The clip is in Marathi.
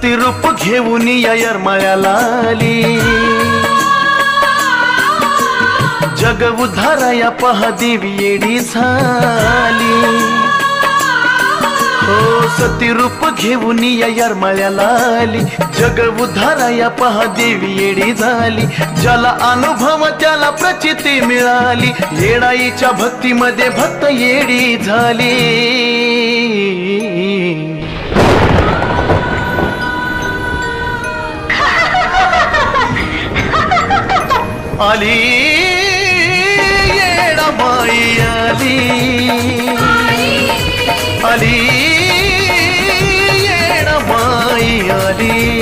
सतीरूप घेऊन या यरमाळ्याला आली, जग उद्धाराया पहा देवी येडी झाली। हो सतीरूप घेऊन या यरमाळ्याला आली, जग उद्धाराया पहा देवी येडी झाली। ज्याला अनुभव त्याला प्रचिती मिळाली, येडाईच्या भक्तीमध्ये भक्त येडी झाली। आली येडाबाई आली, आली येडाबाई आली।